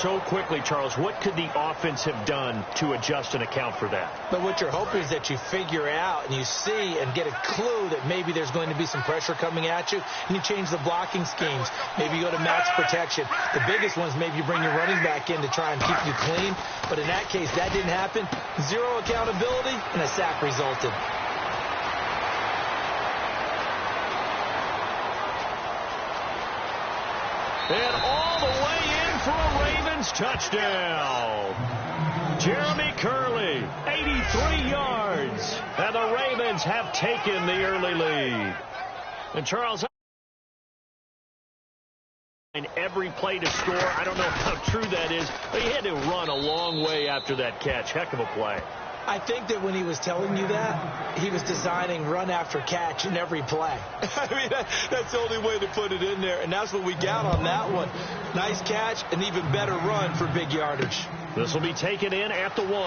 so quickly, Charles. What could the offense have done to adjust and account for that? But what you're hoping is that you figure out and you see and get a clue that maybe there's going to be some pressure coming at you, and you change the blocking schemes. Maybe you go to max protection. The biggest one is maybe you bring your running back in to try and keep you clean. But in that case, that didn't happen. Zero accountability, and a sack resulted. And all the way in for a Ravens touchdown. Jeremy Curley, 83 yards. And the Ravens have taken the early lead. And Charles, every play to score. I don't know how true that is, but he had to run a long way after that catch. Heck of a play. I think that when he was telling you that, he was designing run after catch in every play. I mean, that's the only way to put it in there, and that's what we got on that one. Nice catch, an even better run for big yardage. This will be taken in at the 1. Able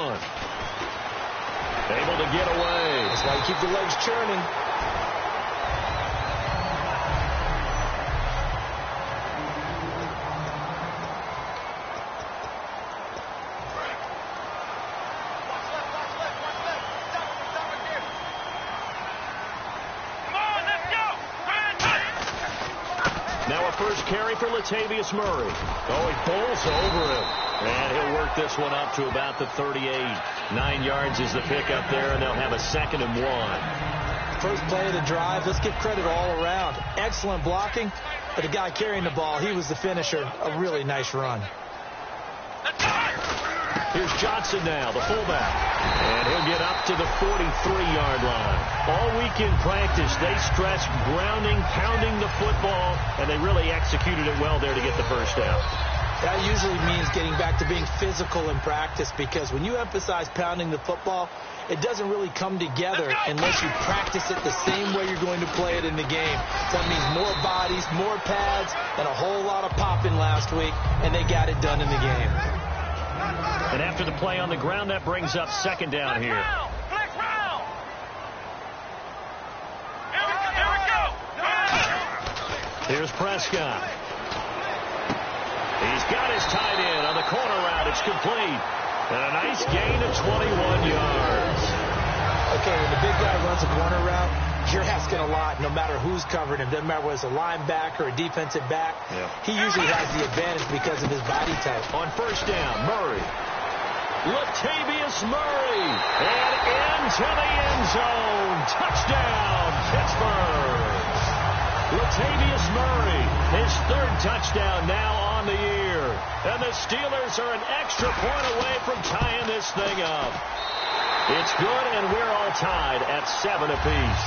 to get away. That's why you keep the legs churning. Carry for Latavius Murray. Oh, he pulls over him. And he'll work this one up to about the 38. 9 yards is the pickup there, and they'll have a 2nd and 1. First play of the drive. Let's give credit all around. Excellent blocking, but the guy carrying the ball, he was the finisher. A really nice run. Here's Johnson now, the fullback. And he'll get up to the 43-yard line. All week in practice, they stressed grounding, pounding the football, and they really executed it well there to get the first down. That usually means getting back to being physical in practice, because when you emphasize pounding the football, it doesn't really come together unless you practice it the same way you're going to play it in the game. So that means more bodies, more pads, and a whole lot of popping last week, and they got it done in the game. And after the play on the ground, that brings up 2nd down here. Here's Prescott. He's got his tight end on the corner route. It's complete. And a nice gain of 21 yards. Okay, when the big guy runs a corner route, you're asking a lot no matter who's covering him. Doesn't matter whether it's a linebacker or a defensive back. Yeah. He usually has the advantage because of his body type. On first down, Murray. Latavius Murray. And into the end zone. Touchdown, Pittsburgh. Latavius Murray, his 3rd touchdown now on the year. And the Steelers are an extra point away from tying this thing up. It's good, and we're all tied at 7 apiece.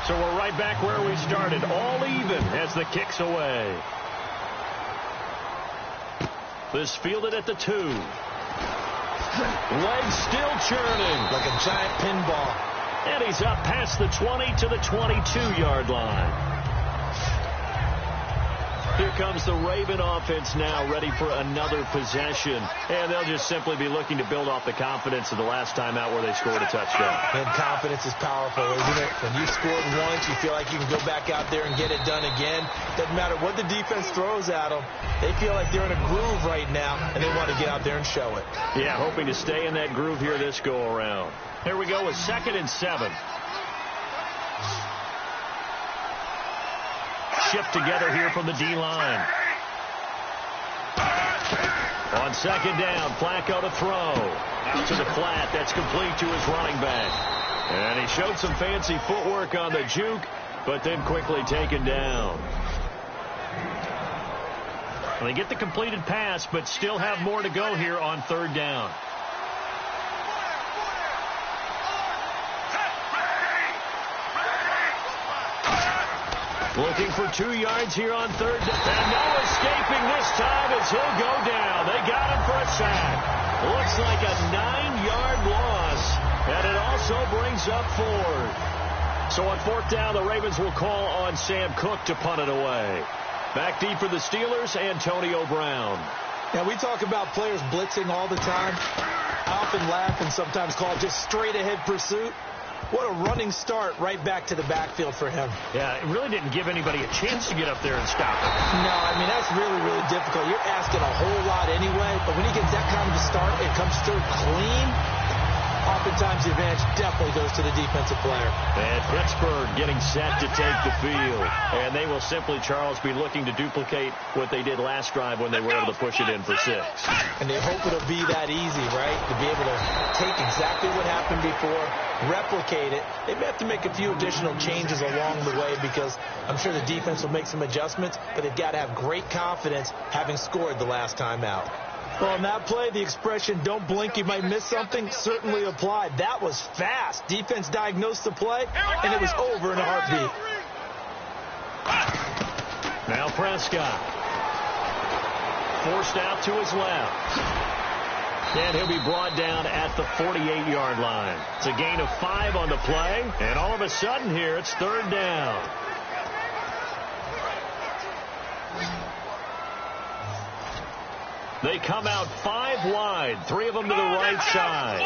So we're right back where we started, all even as the kick's away. This fielded at the 2. Legs still churning. Like a giant pinball. And he's up past the 20 to the 22-yard line. Here comes the Raven offense now, ready for another possession. And they'll just simply be looking to build off the confidence of the last time out where they scored a touchdown. And confidence is powerful, isn't it? When you scored once, you feel like you can go back out there and get it done again. Doesn't matter what the defense throws at them. They feel like they're in a groove right now, and they want to get out there and show it. Yeah, hoping to stay in that groove here this go-around. Here we go with 2nd and 7. Shift together here from the D-line. On 2nd down, Flacco to throw. Out to the flat. That's complete to his running back. And he showed some fancy footwork on the juke, but then quickly taken down. Well, they get the completed pass, but still have more to go here on 3rd down. Looking for 2 yards here on 3rd down. And no escaping this time as he'll go down. They got him for a sack. Looks like a 9-yard loss. And it also brings up 4th. So on 4th down, the Ravens will call on Sam Cook to punt it away. Back deep for the Steelers, Antonio Brown. Now, we talk about players blitzing all the time. I often laugh and sometimes call it just straight-ahead pursuit. What a running start right back to the backfield for him. Yeah, it really didn't give anybody a chance to get up there and stop him. No, I mean, that's really, really difficult. You're asking a whole lot anyway, but when he gets that kind of a start and comes through clean, oftentimes the advantage definitely goes to the defensive player. And Pittsburgh getting set to take the field. And they will simply, Charles, be looking to duplicate what they did last drive when they were able to push it in for 6. And they hope it'll be that easy, right? To be able to take exactly what happened before, replicate it. They may have to make a few additional changes along the way because I'm sure the defense will make some adjustments, but they've got to have great confidence having scored the last time out. Well, on that play, the expression, don't blink, you might miss something, certainly applied. That was fast. Defense diagnosed the play, and it was over in a heartbeat. Now Prescott. Forced out to his left. And he'll be brought down at the 48-yard line. It's a gain of 5 on the play, and all of a sudden here, it's 3rd down. They come out 5 wide, 3 of them to the right side.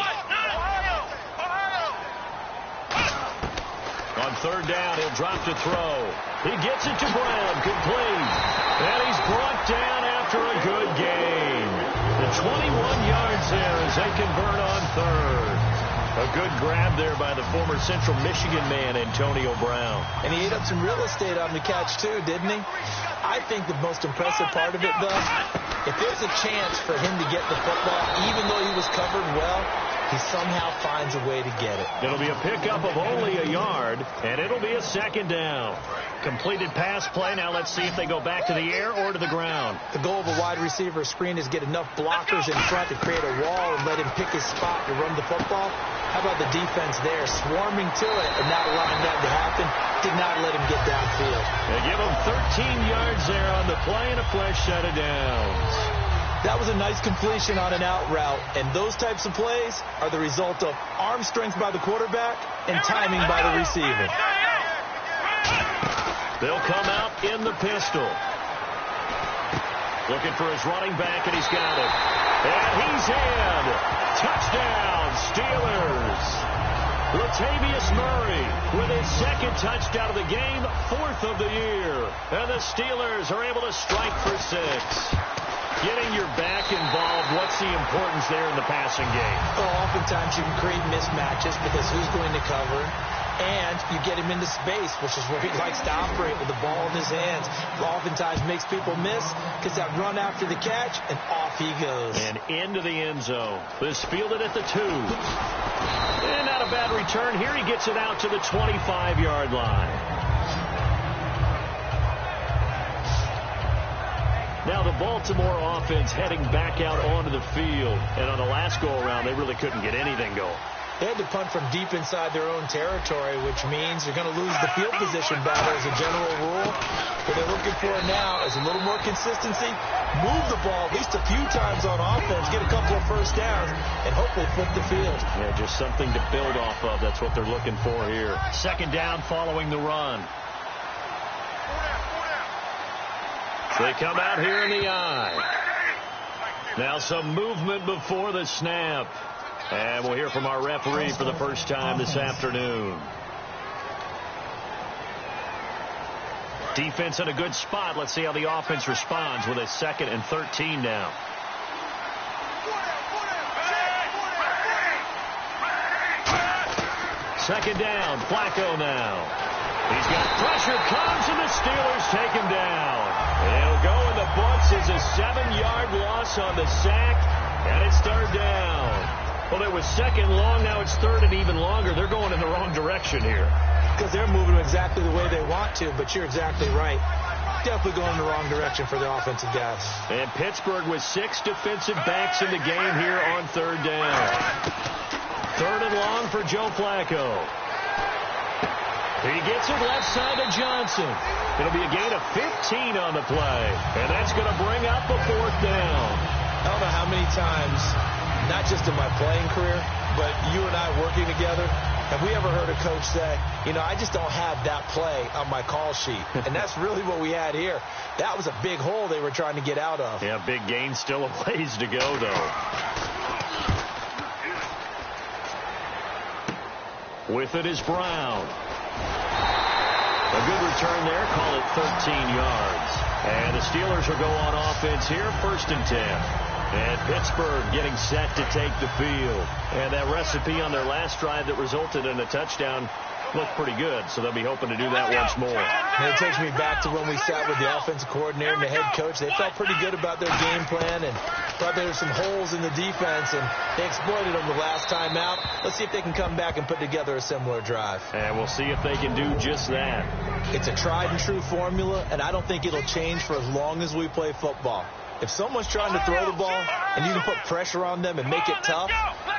On 3rd down, he'll drop to throw. He gets it to Brown, complete. And he's brought down after a good gain. The 21 yards there as they convert on 3rd. A good grab there by the former Central Michigan man, Antonio Brown. And he ate up some real estate on the catch, too, didn't he? I think the most impressive part of it, though, if there's a chance for him to get the football, even though he was covered well, he somehow finds a way to get it. It'll be a pickup of only a yard, and it'll be a 2nd down. Completed pass play. Now let's see if they go back to the air or to the ground. The goal of a wide receiver screen is get enough blockers in front to create a wall and let him pick his spot to run the football. How about the defense there, swarming to it and not allowing that to happen? Did not let him get downfield. They give him 13 yards there on the play and a fresh set of downs. That was a nice completion on an out route, and those types of plays are the result of arm strength by the quarterback and timing by the receiver. They'll come out in the pistol. Looking for his running back, and he's got it. And he's in. Touchdown, Steelers. Latavius Murray with his 2nd touchdown of the game, 4th of the year. And the Steelers are able to strike for 6. Getting your back involved, what's the importance there in the passing game? Well, oftentimes you can create mismatches because who's going to cover, and you get him into space, which is where he likes to operate with the ball in his hands. Oftentimes makes people miss because that run after the catch, and off he goes. And into the end zone. This fielded at the 2. And not a bad return. Here he gets it out to the 25-yard line. Now the Baltimore offense heading back out onto the field. And on the last go-around, they really couldn't get anything going. They had to punt from deep inside their own territory, which means you're going to lose the field position battle as a general rule. What they're looking for now is a little more consistency, move the ball at least a few times on offense, get a couple of first downs, and hopefully flip the field. Yeah, just something to build off of. That's what they're looking for here. 2nd down following the run. They come out here in the eye. Now some movement before the snap. And we'll hear from our referee for the first time this afternoon. Defense in a good spot. Let's see how the offense responds with a 2nd and 13 now. Second down, Flacco now. He's got pressure, comes, and the Steelers take him down. It'll go in the books as a 7-yard loss on the sack, and it's 3rd down. Well, it was 2nd long, now it's 3rd and even longer. They're going in the wrong direction here. Because they're moving exactly the way they want to, but you're exactly right. Definitely going in the wrong direction for their offensive guys. And Pittsburgh with 6 defensive backs in the game here on 3rd down. 3rd and long for Joe Flacco. He gets it left side to Johnson. It'll be a gain of 15 on the play. And that's going to bring up a 4th down. I don't know how many times, not just in my playing career, but you and I working together, Have we ever heard a coach say, I just don't have that play on my call sheet? And that's really what we had here. That was a big hole they were trying to get out of. Yeah, big gain, still a ways to go, though. With it is Brown. A good return there, call it 13 yards. And the Steelers will go on offense here, 1st and 10. And Pittsburgh getting set to take the field. And that recipe on their last drive that resulted in a touchdown looked pretty good, so they'll be hoping to do that once more. And it takes me back to when we sat with the offensive coordinator and the head coach. They felt pretty good about their game plan and thought there were some holes in the defense, and they exploited them the last time out. Let's see if they can come back and put together a similar drive. And we'll see if they can do just that. It's a tried-and-true formula, and I don't think it'll change for as long as we play football. If someone's trying to throw the ball and you can put pressure on them and make it tough,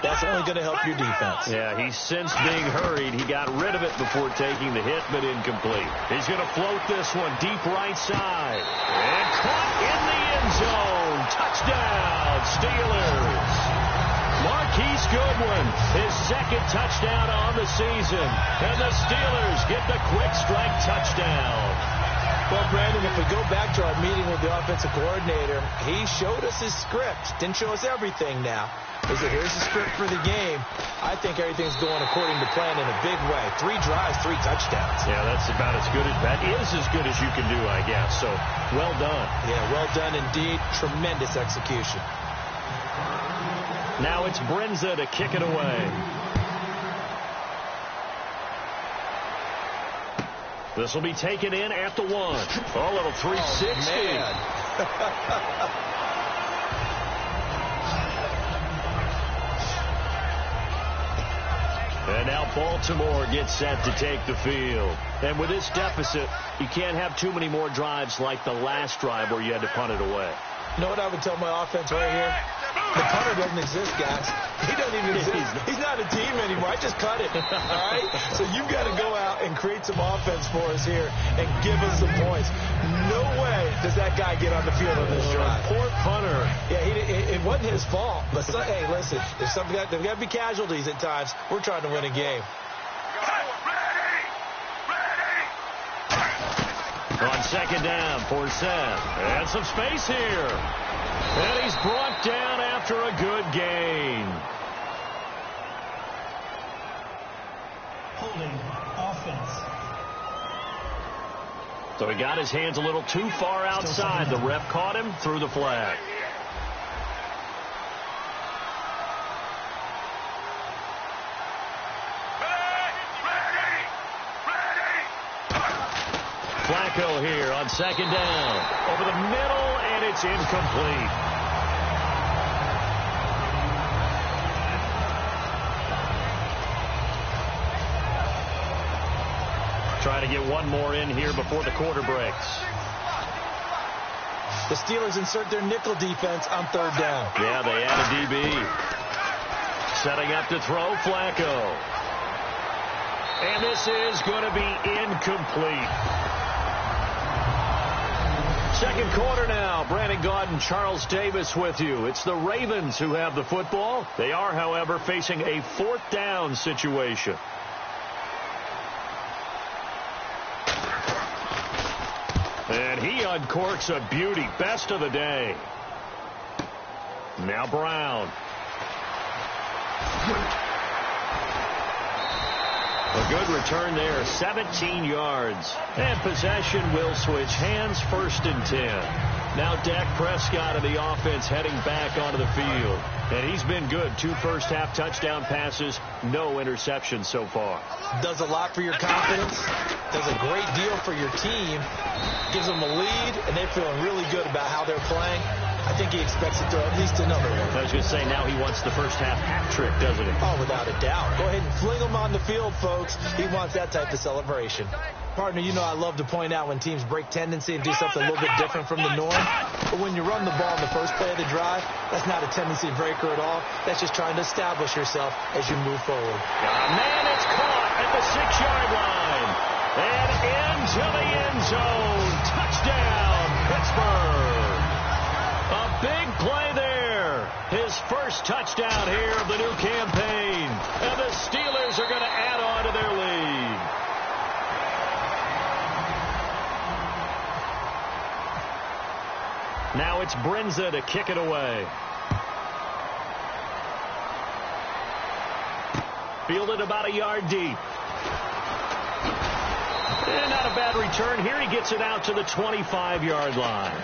that's only going to help your defense. Yeah, he's sensed being hurried. He got rid of it before taking the hit, but incomplete. He's going to float this one deep right side. And caught in the end zone. Touchdown, Steelers. Marquise Goodwin, his 2nd touchdown on the season. And the Steelers get the quick strike touchdown. Well, Brandon, if we go back to our meeting with the offensive coordinator, he showed us his script. Didn't show us everything now. He said, here's the script for the game. I think everything's going according to plan in a big way. 3 drives, 3 touchdowns. Yeah, that's about as good as you can do, I guess. So, well done. Yeah, well done indeed. Tremendous execution. Now it's Brenza to kick it away. This will be taken in at the 1. Oh, little 360. Oh, man. And now Baltimore gets set to take the field. And with this deficit, you can't have too many more drives like the last drive where you had to punt it away. You know what I would tell my offense right here? The punter doesn't exist, guys. He doesn't even exist. He's not a team anymore. I just cut it. All right? So you've got to go out and create some offense for us here and give us some points. No way does that guy get on the field on this drive. Poor punter. Yeah, it wasn't his fault. But hey, listen, there's got to be casualties at times. We're trying to win a game. On 2nd down for Seth. And some space here. And he's brought down after a good gain. Holding offense. So he got his hands a little too far outside. The ref caught him, threw the flag. Flacco here on 2nd down. Over the middle, and it's incomplete. Trying to get one more in here before the quarter breaks. The Steelers insert their nickel defense on 3rd down. Yeah, they add a DB. Setting up to throw, Flacco. And this is going to be incomplete. 2nd quarter now. Brandon Gaudin and Charles Davis with you. It's the Ravens who have the football. They are, however, facing a 4th down situation. And he uncorks a beauty. Best of the day. Now Brown. A good return there, 17 yards. And possession will switch hands, 1st and 10. Now Dak Prescott of the offense heading back onto the field. And he's been good. 2 first-half touchdown passes, no interceptions so far. Does a lot for your confidence. Does a great deal for your team. Gives them a lead, and they're feeling really good about how they're playing. I think he expects to throw at least another one. I was going to say, now he wants the first-half hat trick, doesn't he? Oh, without a doubt. Go ahead and fling him on the field, folks. He wants that type of celebration. Partner, you know I love to point out when teams break tendency and do something a little bit different from the norm. But when you run the ball in the first play of the drive, that's not a tendency breaker at all. That's just trying to establish yourself as you move forward. Man, it's caught at the 6-yard line. And into the end zone. Touchdown, Pittsburgh. A big play there. His first touchdown here of the new campaign. And the Steelers are going to add Now it's Brinza to kick it away. Fielded about a yard deep. And not a bad return. Here he gets it out to the 25-yard line.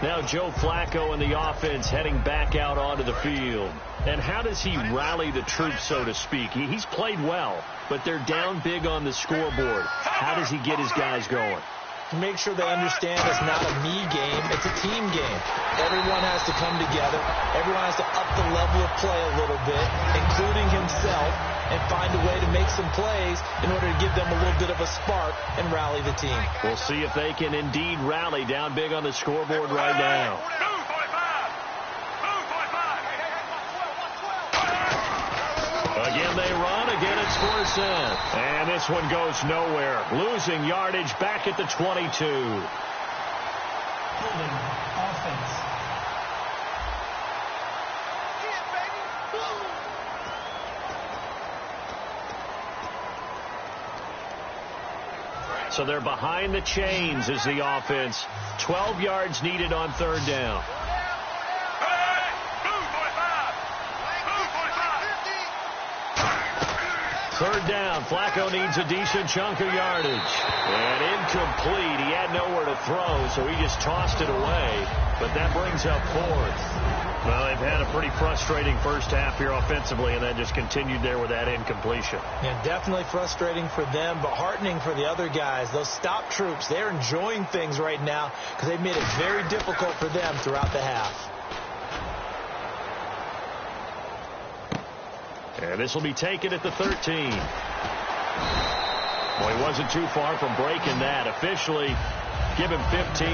Now Joe Flacco and the offense heading back out onto the field. And how does he rally the troops, so to speak? He's played well, but they're down big on the scoreboard. How does he get his guys going? Make sure they understand it's not a me game, it's a team game. Everyone has to come together. Everyone has to up the level of play a little bit, including himself, and find a way to make some plays in order to give them a little bit of a spark and rally the team. We'll see if they can indeed rally down big on the scoreboard right now. Again they run. Again it's Forsett. And this one goes nowhere. Losing yardage back at the 22. Offense. So they're behind the chains as the offense. 12 yards needed on third down. Third down. Flacco needs a decent chunk of yardage. And incomplete. He had nowhere to throw, so he just tossed it away. But that brings up fourth. Well, they've had a pretty frustrating first half here offensively, and that just continued there with that incompletion. Yeah, definitely frustrating for them, but heartening for the other guys. Those stop troops, they're enjoying things right now because they've made it very difficult for them throughout the half. And this will be taken at the 13. Well, he wasn't too far from breaking that. Officially, give him 15.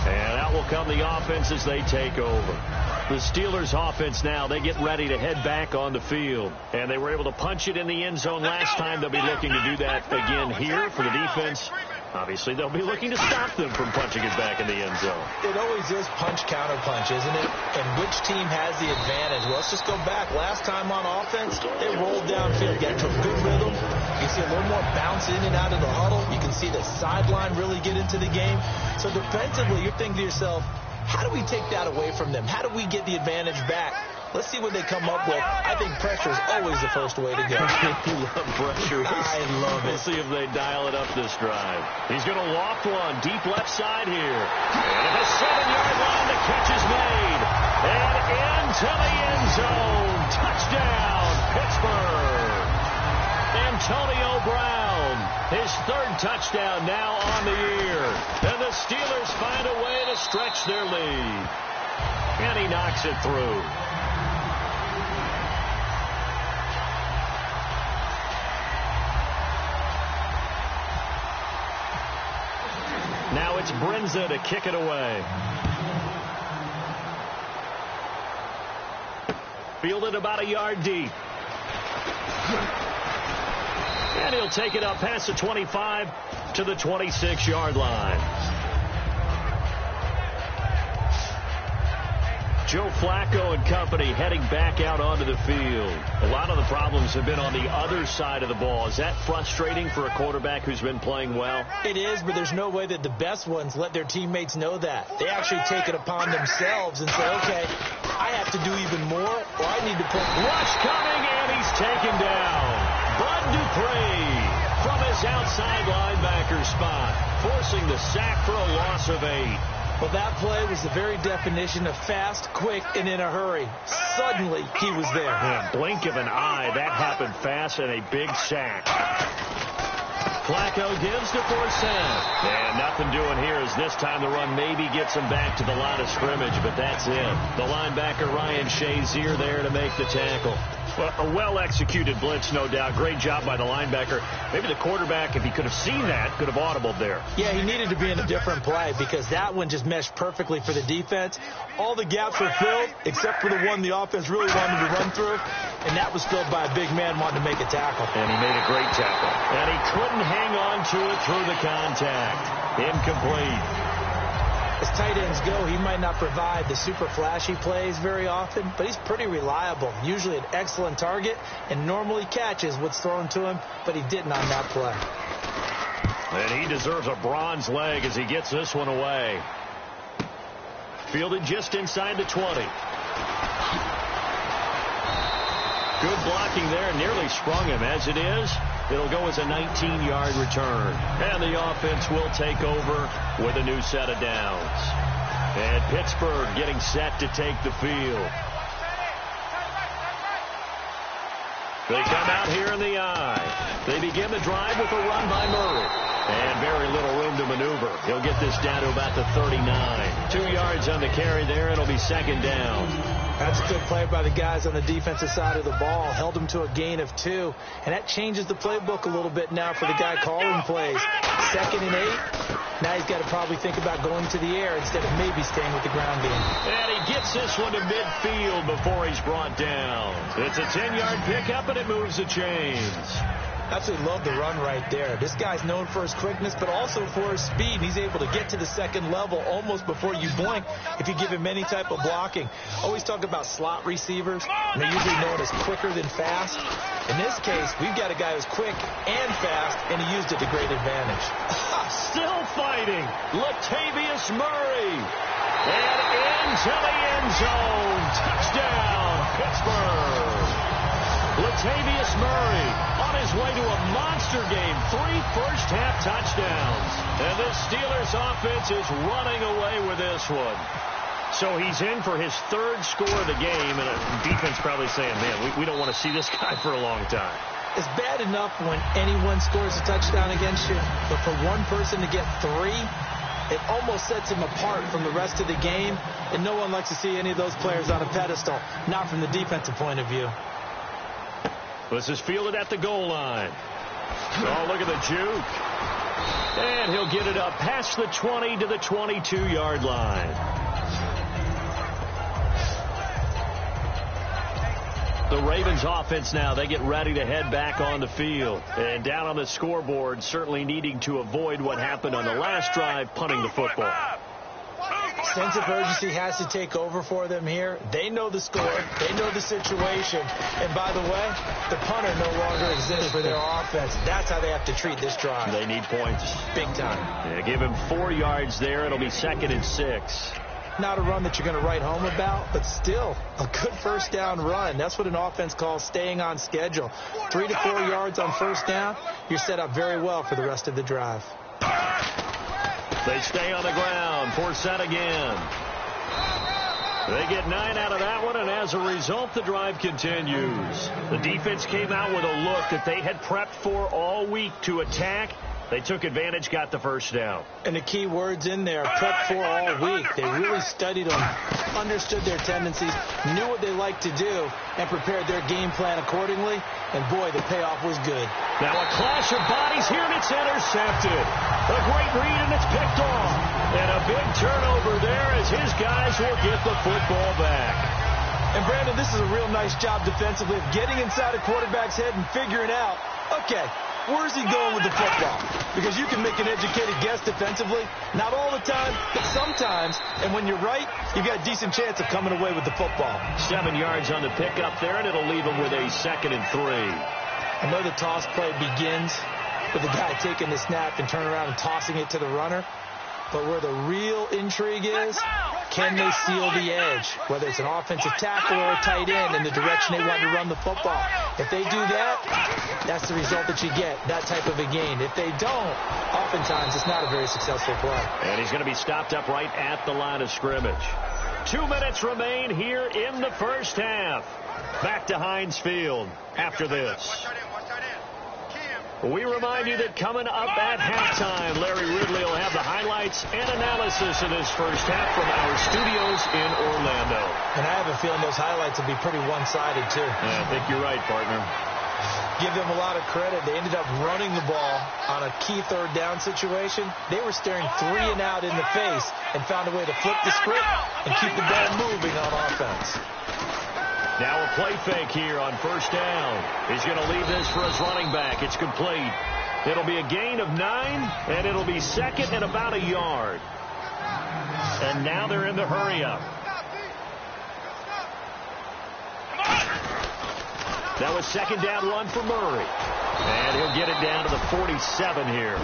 And out will come the offense as they take over. The Steelers offense now, they get ready to head back on the field. And they were able to punch it in the end zone last time. They'll be looking to do that again here for the defense. Obviously, they'll be looking to stop them from punching it back in the end zone. It always is punch-counter-punch, isn't it? And which team has the advantage? Well, let's just go back. Last time on offense, they rolled downfield, got into a good rhythm. You see a little more bounce in and out of the huddle. You can see the sideline really get into the game. So defensively, you're thinking to yourself, how do we take that away from them? How do we get the advantage back? Let's see what they come up with. I think pressure is always the first way to go. You love pressure. I love it. We'll see if they dial it up this drive. He's going to loft one deep left side here. And at the 7-yard line, the catch is made. And into the end zone. Touchdown, Pittsburgh. Antonio Brown, his third touchdown now on the year. And the Steelers find a way to stretch their lead. And he knocks it through. Now it's Brinza to kick it away. Fielded about a yard deep. And he'll take it up past the 25 to the 26-yard line. Joe Flacco and company heading back out onto the field. A lot of the problems have been on the other side of the ball. Is that frustrating for a quarterback who's been playing well? It is, but there's no way that the best ones let their teammates know that. They actually take it upon themselves and say, okay, I have to do even more, or I need to put... Rush coming, and he's taken down. Bud Dupree from his outside linebacker spot, forcing the sack for a loss of 8. Well, that play was the very definition of fast, quick, and in a hurry. Suddenly, he was there. In a blink of an eye, that happened fast and a big sack. Flacco gives to Forsett. And nothing doing here as this time the run maybe gets him back to the line of scrimmage, but that's it. The linebacker, Ryan Shazier, there to make the tackle. Well, a well-executed blitz, no doubt. Great job by the linebacker. Maybe the quarterback, if he could have seen that, could have audibled there. Yeah, he needed to be in a different play because that one just meshed perfectly for the defense. All the gaps were filled except for the one the offense really wanted to run through, and that was filled by a big man wanting to make a tackle. And he made a great tackle. And he couldn't hang on to it through the contact. Incomplete. As tight ends go, he might not provide the super flashy plays very often, but he's pretty reliable. Usually an excellent target and normally catches what's thrown to him, but he didn't on that play. And he deserves a bronze leg as he gets this one away. Fielded just inside the 20. Good blocking there. Nearly sprung him. As it is, it'll go as a 19-yard return. And the offense will take over with a new set of downs. And Pittsburgh getting set to take the field. They come out here in the eye. They begin the drive with a run by Murray. And very little room to maneuver. He'll get this down to about the 39. 2 yards on the carry there. It'll be second down. That's a good play by the guys on the defensive side of the ball. Held him to a gain of 2. And that changes the playbook a little bit now for the guy calling plays. 2nd and 8. Now he's got to probably think about going to the air instead of maybe staying with the ground game. And he gets this one to midfield before he's brought down. It's a 10-yard pickup, and it moves the chains. Absolutely love the run right there. This guy's known for his quickness, but also for his speed. He's able to get to the second level almost before you blink if you give him any type of blocking. Always talk about slot receivers, and they're usually known as quicker than fast. In this case, we've got a guy who's quick and fast, and he used it to great advantage. Still fighting. Latavius Murray. And into the end zone. Touchdown, Pittsburgh. Latavius Murray on his way to a monster game. 3 first-half touchdowns. And this Steelers offense is running away with this one. So he's in for his 3rd score of the game, and a defense probably saying, man, we don't want to see this guy for a long time. It's bad enough when anyone scores a touchdown against you, but for one person to get 3, it almost sets him apart from the rest of the game, and no one likes to see any of those players on a pedestal, not from the defensive point of view. This is fielded at the goal line. Oh, look at the juke. And he'll get it up past the 20 to the 22-yard line. The Ravens offense now, they get ready to head back on the field. And down on the scoreboard, certainly needing to avoid what happened on the last drive, punting the football. Sense of urgency has to take over for them here. They know the score. They know the situation. And by the way, the punter no longer exists for their offense. That's how they have to treat this drive. They need points. Big time. Yeah, give him 4 yards there. It'll be 2nd and 6. Not a run that you're going to write home about, but still a good first down run. That's what an offense calls staying on schedule. 3 to 4 yards on first down, you're set up very well for the rest of the drive. They stay on the ground. 4 set again. They get 9 out of that one, and as a result, the drive continues. The defense came out with a look that they had prepped for all week to attack. They took advantage, got the first down. And the key words in there, prepped for all week. They really studied them, understood their tendencies, knew what they liked to do, and prepared their game plan accordingly. And, boy, the payoff was good. Now a clash of bodies here, and it's intercepted. A great read, and it's picked off. And a big turnover there as his guys will get the football back. And, Brandon, this is a real nice job defensively of getting inside a quarterback's head and figuring out, okay, where's he going with the football? Because you can make an educated guess defensively. Not all the time, but sometimes. And when you're right, you've got a decent chance of coming away with the football. 7 yards on the pickup there, and it'll leave him with a 2nd and 3. I know the toss play begins with the guy taking the snap and turning around and tossing it to the runner. But where the real intrigue is, can they seal the edge? Whether it's an offensive tackle or a tight end in the direction they want to run the football. If they do that, that's the result that you get, that type of a gain. If they don't, oftentimes it's not a very successful play. And he's going to be stopped up right at the line of scrimmage. 2 minutes remain here in the first half. Back to Heinz Field after this. We remind you that coming up at halftime, Larry Ridley will have the highlights and analysis of this first half from our studios in Orlando. And I have a feeling those highlights will be pretty one-sided, too. Yeah, I think you're right, partner. Give them a lot of credit. They ended up running the ball on a key third down situation. They were staring 3 and out in the face and found a way to flip the script and keep the ball moving on offense. Now a play fake here on first down. He's going to leave this for his running back. It's complete. It'll be a gain of 9, and it'll be 2nd and about a yard. And now they're in the hurry-up. That was 2nd down run for Murray. And he'll get it down to the 47 here.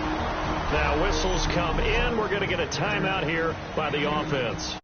Now whistles come in. We're going to get a timeout here by the offense.